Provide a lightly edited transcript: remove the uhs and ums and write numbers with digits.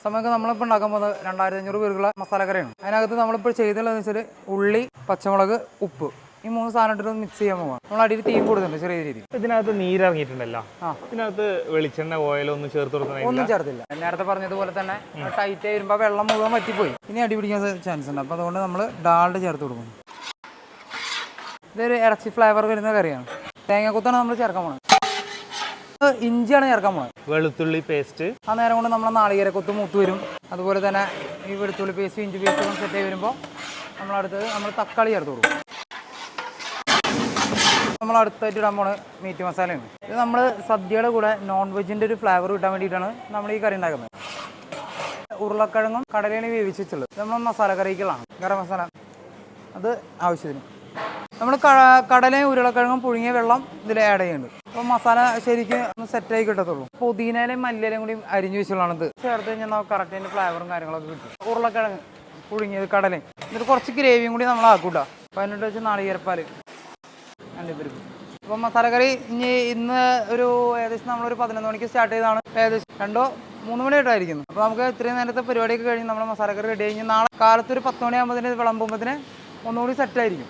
സമയത്ത് നമ്മളിപ്പോൾ ഉണ്ടാക്കാൻ പോകുന്നത് 2500 പേർക്കുള്ള മസാലക്കറിയാണ്. അതിനകത്ത് നമ്മളിപ്പോൾ ചെയ്തുള്ളതെന്ന് വെച്ചാൽ ഉള്ളി, പച്ചമുളക്, ഉപ്പ്, ഈ 3 സാധനം ഇട്ടിട്ട് മിക്സ് ചെയ്യാൻ പോകാം. നമ്മൾ അടിയിൽ തീം കൊടുക്കുന്നുണ്ട് ചെറിയ രീതിയിൽ. ഇതിനകത്ത് നീരിറങ്ങിയിട്ടുണ്ടല്ലോ, ഇതിനകത്ത് വെളിച്ചെണ്ണ ഓയിലോ ഒന്നും ചേർത്ത് കൊടുക്കണം? ഒന്നും ചേർത്തില്ല. നേരത്തെ പറഞ്ഞതുപോലെ തന്നെ ടൈറ്റ് വരുമ്പോൾ വെള്ളം മുഴുവൻ വറ്റിപ്പോയി, ഇനി അടി പിടിക്കാൻ ചാൻസ് ഉണ്ട്. അപ്പോൾ അതുകൊണ്ട് നമ്മൾ ഡാൾഡ ചേർത്ത് കൊടുക്കുന്നു. ഇതൊരു ഇറച്ചി ഫ്ലേവർ വരുന്ന കറിയാണ്. തേങ്ങാക്കൊത്താണ് നമ്മൾ ചേർക്കാൻ പോകുന്നത്. ഇഞ്ചിയാണ് ചേർക്കാൻ പോകുന്നത്. വെളുത്തുള്ളി പേസ്റ്റ്. ആ നേരം കൊണ്ട് നമ്മൾ നാളികേരക്കൊത്ത് മൂത്ത് വരും. അതുപോലെ തന്നെ ഈ വെളുത്തുള്ളി പേസ്റ്റ്, ഇഞ്ചി പേസ്റ്റ് സെറ്റ് ആയി വരുമ്പോൾ നമ്മൾ തക്കാളി ചേർത്ത് കൊടുക്കും. നമ്മൾ അടുത്തായിട്ട് ഇടാൻ പോണ മീറ്റ് മസാലയാണ്. ഇത് നമ്മൾ സദ്യയുടെ കൂടെ നോൺ വെജിൻ്റെ ഒരു ഫ്ലേവർ കിട്ടാൻ വേണ്ടിയിട്ടാണ് നമ്മൾ ഈ കറി ഉണ്ടാക്കുന്നത്. ഉരുളക്കിഴങ്ങും കടലയാണ് വേവിച്ച് വെച്ചുള്ളത്. നമ്മൾ മസാല കറികളാണ്. ഗരം മസാല അത് ആവശ്യത്തിന്. നമ്മൾ കടലയും ഉരുളക്കിഴങ്ങും പുഴുങ്ങിയ വെള്ളം ഇതിൽ ആഡ് ചെയ്യുന്നുണ്ട്. അപ്പോൾ മസാല ശരിക്കും ഒന്ന് സെറ്റായി കിട്ടത്തുള്ളൂ. പുതിനയിലും മല്ലിയിലും കൂടി അരിഞ്ഞു വെച്ചുള്ളതാണ്. ഇത് ചേർത്ത് കഴിഞ്ഞാൽ നമുക്ക് കറക്റ്റ് അതിൻ്റെ ഫ്ലേവറും കാര്യങ്ങളൊക്കെ കിട്ടും. ഉരുളക്കിഴങ്ങ് പുഴുങ്ങിയത്, കടലയും, എന്നിട്ട് കുറച്ച് ഗ്രേവിയും കൂടി നമ്മൾ ആക്കൂട്ടാ. അപ്പോൾ അതിനോട്ട് വെച്ച് നാളികേരപ്പാൽ അണ്ടിപ്പരിപ്പ്. അപ്പോൾ മസാലക്കറി ഇന്ന് ഒരു ഏകദേശം നമ്മളൊരു 11 മണിക്ക് സ്റ്റാർട്ട് ചെയ്തതാണ്. ഏകദേശം 2-3 മണിയായിട്ടായിരിക്കുന്നു. അപ്പോൾ നമുക്ക് ഇത്രയും നേരത്തെ പരിപാടിയൊക്കെ കഴിഞ്ഞ് നമ്മുടെ മസാലക്കറി റെഡി കഴിഞ്ഞ് നാളെ കാലത്ത് ഒരു 10 മണിയാകുമ്പോൾ വിളമ്പുമ്പോൾ ഒന്നുകൂടി സെറ്റായിരിക്കും.